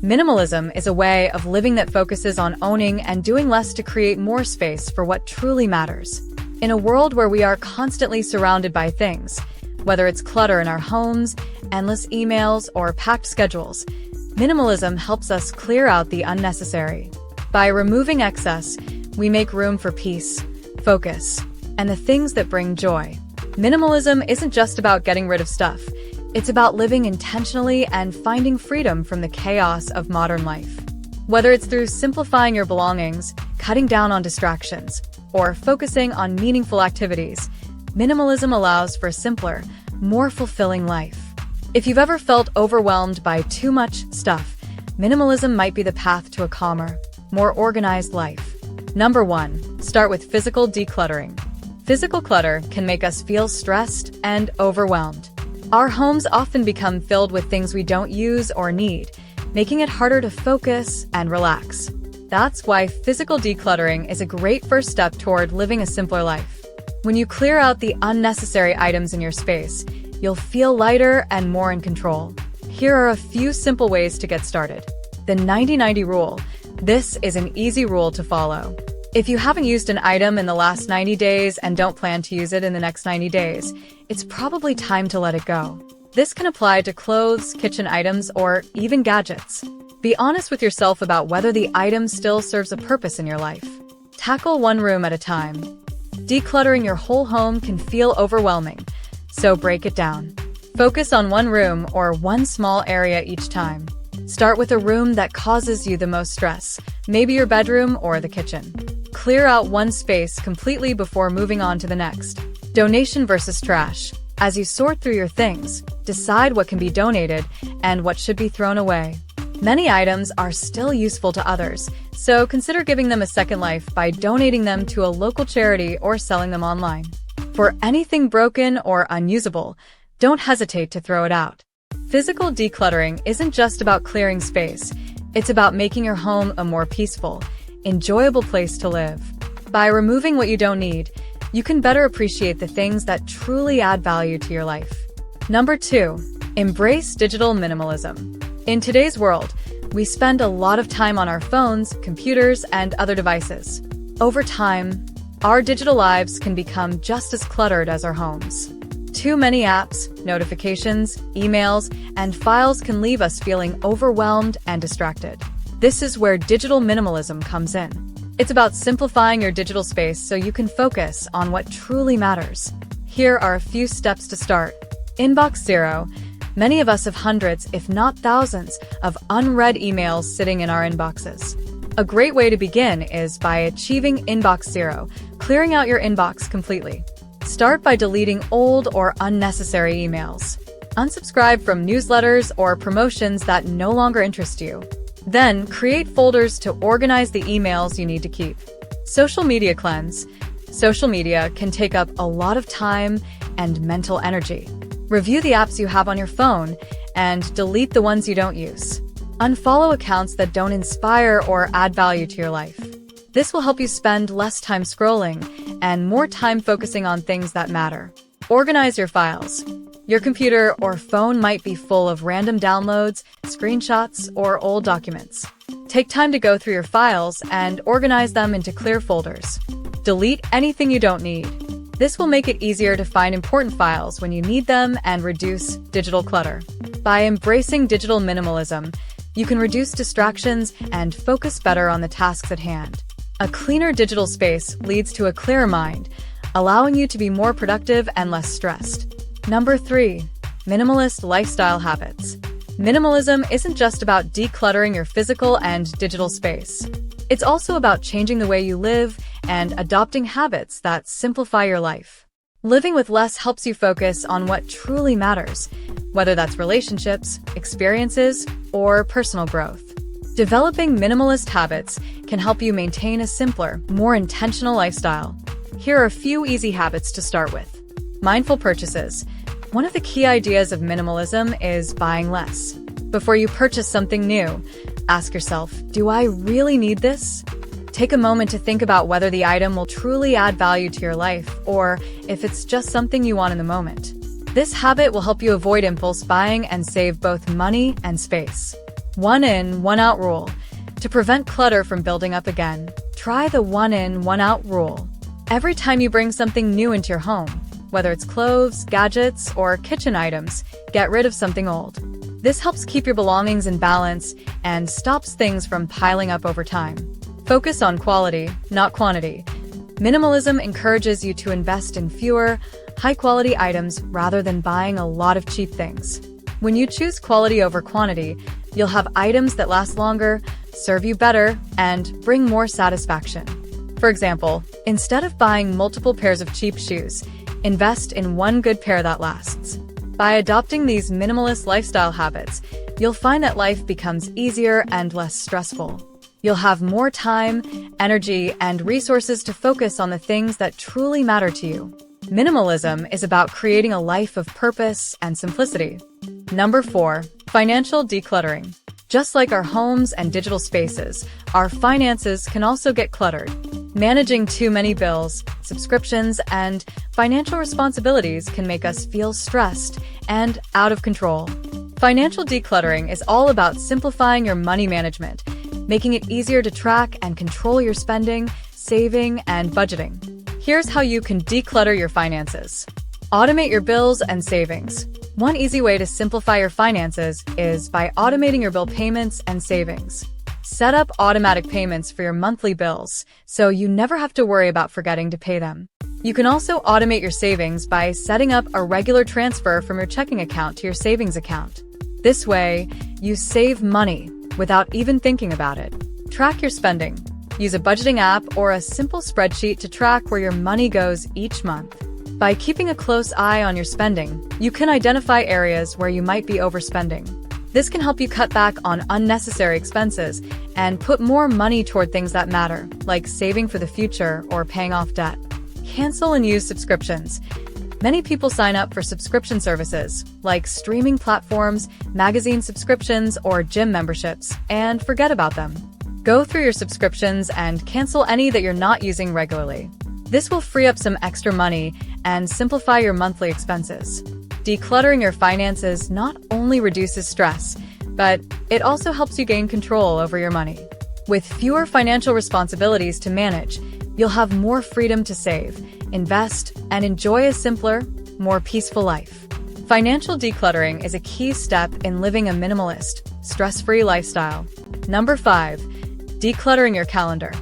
Minimalism is a way of living that focuses on owning and doing less to create more space for what truly matters. In a world where we are constantly surrounded by things, whether it's clutter in our homes, endless emails, or packed schedules, minimalism helps us clear out the unnecessary. By removing excess, we make room for peace, focus, and the things that bring joy. Minimalism isn't just about getting rid of stuff. It's about living intentionally and finding freedom from the chaos of modern life. Whether it's through simplifying your belongings, cutting down on distractions, or focusing on meaningful activities, minimalism allows for a simpler, more fulfilling life. If you've ever felt overwhelmed by too much stuff, minimalism might be the path to a calmer, more organized life. Number 1. Start with physical decluttering. Physical clutter can make us feel stressed and overwhelmed. Our homes often become filled with things we don't use or need, making it harder to focus and relax. That's why physical decluttering is a great first step toward living a simpler life. When you clear out the unnecessary items in your space, you'll feel lighter and more in control. Here are a few simple ways to get started. The 90-90 rule. This is an easy rule to follow. If you haven't used an item in the last 90 days and don't plan to use it in the next 90 days, it's probably time to let it go. This can apply to clothes, kitchen items, or even gadgets. Be honest with yourself about whether the item still serves a purpose in your life. Tackle one room at a time. Decluttering your whole home can feel overwhelming, so break it down. Focus on one room or one small area each time. Start with a room that causes you the most stress, maybe your bedroom or the kitchen. Clear out one space completely before moving on to the next. Donation versus trash. As you sort through your things, decide what can be donated and what should be thrown away. Many items are still useful to others, so consider giving them a second life by donating them to a local charity or selling them online. For anything broken or unusable, don't hesitate to throw it out. Physical decluttering isn't just about clearing space, it's about making your home a more peaceful, enjoyable place to live. By removing what you don't need, you can better appreciate the things that truly add value to your life. Number 2. Embrace digital minimalism. In today's world, we spend a lot of time on our phones, computers, and other devices. Over time, our digital lives can become just as cluttered as our homes. Too many apps, notifications, emails, and files can leave us feeling overwhelmed and distracted. This is where digital minimalism comes in. It's about simplifying your digital space so you can focus on what truly matters. Here are a few steps to start. Inbox zero. Many of us have hundreds, if not thousands, of unread emails sitting in our inboxes. A great way to begin is by achieving inbox zero, clearing out your inbox completely. Start by deleting old or unnecessary emails. Unsubscribe from newsletters or promotions that no longer interest you. Then, create folders to organize the emails you need to keep. Social media cleanse. Social media can take up a lot of time and mental energy. Review the apps you have on your phone and delete the ones you don't use. Unfollow accounts that don't inspire or add value to your life. This will help you spend less time scrolling and more time focusing on things that matter. Organize your files. Your computer or phone might be full of random downloads, screenshots, or old documents. Take time to go through your files and organize them into clear folders. Delete anything you don't need. This will make it easier to find important files when you need them and reduce digital clutter. By embracing digital minimalism, you can reduce distractions and focus better on the tasks at hand. A cleaner digital space leads to a clearer mind, allowing you to be more productive and less stressed. Number 3. Minimalist lifestyle habits. Minimalism isn't just about decluttering your physical and digital space. It's also about changing the way you live and adopting habits that simplify your life. Living with less helps you focus on what truly matters, whether that's relationships, experiences, or personal growth. Developing minimalist habits can help you maintain a simpler, more intentional lifestyle. Here are a few easy habits to start with. Mindful purchases. One of the key ideas of minimalism is buying less. Before you purchase something new, ask yourself, do I really need this? Take a moment to think about whether the item will truly add value to your life or if it's just something you want in the moment. This habit will help you avoid impulse buying and save both money and space. One in, one out rule. To prevent clutter from building up again, try the one in, one out rule. Every time you bring something new into your home, whether it's clothes, gadgets, or kitchen items, get rid of something old. This helps keep your belongings in balance and stops things from piling up over time. Focus on quality, not quantity. Minimalism encourages you to invest in fewer, high-quality items rather than buying a lot of cheap things. When you choose quality over quantity, you'll have items that last longer, serve you better, and bring more satisfaction. For example, instead of buying multiple pairs of cheap shoes, invest in one good pair that lasts. By adopting these minimalist lifestyle habits, you'll find that life becomes easier and less stressful. You'll have more time, energy, and resources to focus on the things that truly matter to you. Minimalism is about creating a life of purpose and simplicity. Number 4, financial decluttering. Just like our homes and digital spaces, our finances can also get cluttered. Managing too many bills, subscriptions, and financial responsibilities can make us feel stressed and out of control. Financial decluttering is all about simplifying your money management, making it easier to track and control your spending, saving, and budgeting. Here's how you can declutter your finances. Automate your bills and savings. One easy way to simplify your finances is by automating your bill payments and savings. Set up automatic payments for your monthly bills, so you never have to worry about forgetting to pay them. You can also automate your savings by setting up a regular transfer from your checking account to your savings account. This way, you save money without even thinking about it. Track your spending. Use a budgeting app or a simple spreadsheet to track where your money goes each month. By keeping a close eye on your spending, you can identify areas where you might be overspending. This can help you cut back on unnecessary expenses and put more money toward things that matter, like saving for the future or paying off debt. Cancel and use subscriptions. Many people sign up for subscription services, like streaming platforms, magazine subscriptions, or gym memberships, and forget about them. Go through your subscriptions and cancel any that you're not using regularly. This will free up some extra money and simplify your monthly expenses. Decluttering your finances not only reduces stress, but it also helps you gain control over your money. With fewer financial responsibilities to manage, you'll have more freedom to save, invest, and enjoy a simpler, more peaceful life. Financial decluttering is a key step in living a minimalist, stress-free lifestyle. Number 5, decluttering your calendar.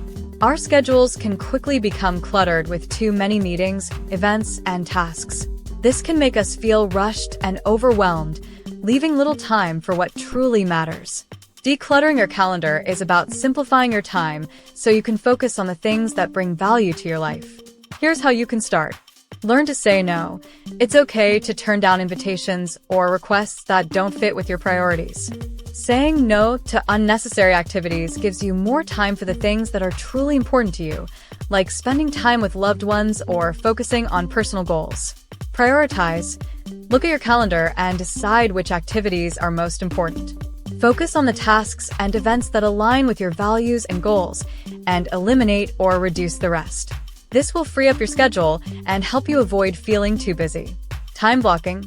Our schedules can quickly become cluttered with too many meetings, events, and tasks. This can make us feel rushed and overwhelmed, leaving little time for what truly matters. Decluttering your calendar is about simplifying your time so you can focus on the things that bring value to your life. Here's how you can start. Learn to say no. It's okay to turn down invitations or requests that don't fit with your priorities. Saying no to unnecessary activities gives you more time for the things that are truly important to you, like spending time with loved ones or focusing on personal goals. Prioritize. Look at your calendar and decide which activities are most important. Focus on the tasks and events that align with your values and goals, and eliminate or reduce the rest. This will free up your schedule and help you avoid feeling too busy. Time blocking.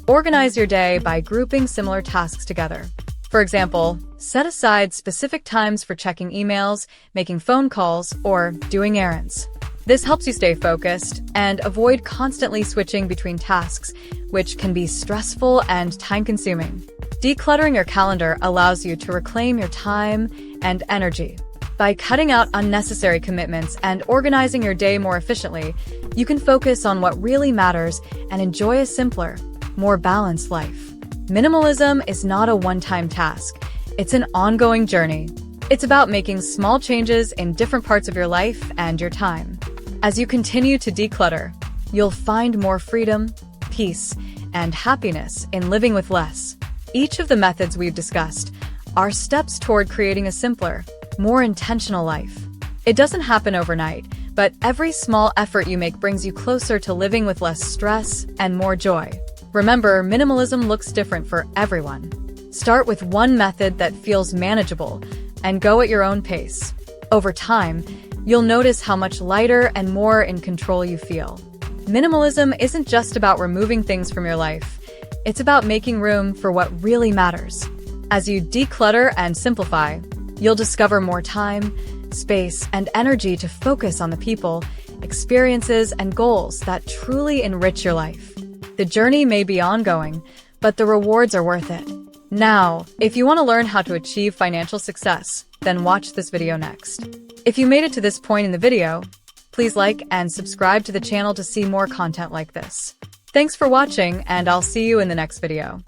Organize your day by grouping similar tasks together. For example, set aside specific times for checking emails, making phone calls, or doing errands. This helps you stay focused and avoid constantly switching between tasks, which can be stressful and time-consuming. Decluttering your calendar allows you to reclaim your time and energy. By cutting out unnecessary commitments and organizing your day more efficiently, you can focus on what really matters and enjoy a simpler, more balanced life. Minimalism is not a one-time task. It's an ongoing journey. It's about making small changes in different parts of your life and your time. As you continue to declutter, you'll find more freedom, peace, and happiness in living with less. Each of the methods we've discussed are steps toward creating a simpler, more intentional life. It doesn't happen overnight, but every small effort you make brings you closer to living with less stress and more joy. Remember, minimalism looks different for everyone. Start with one method that feels manageable and go at your own pace. Over time, you'll notice how much lighter and more in control you feel. Minimalism isn't just about removing things from your life. It's about making room for what really matters. As you declutter and simplify, you'll discover more time, space, and energy to focus on the people, experiences, and goals that truly enrich your life. The journey may be ongoing, but the rewards are worth it. Now, if you want to learn how to achieve financial success, then watch this video next. If you made it to this point in the video, please like and subscribe to the channel to see more content like this. Thanks for watching, and I'll see you in the next video.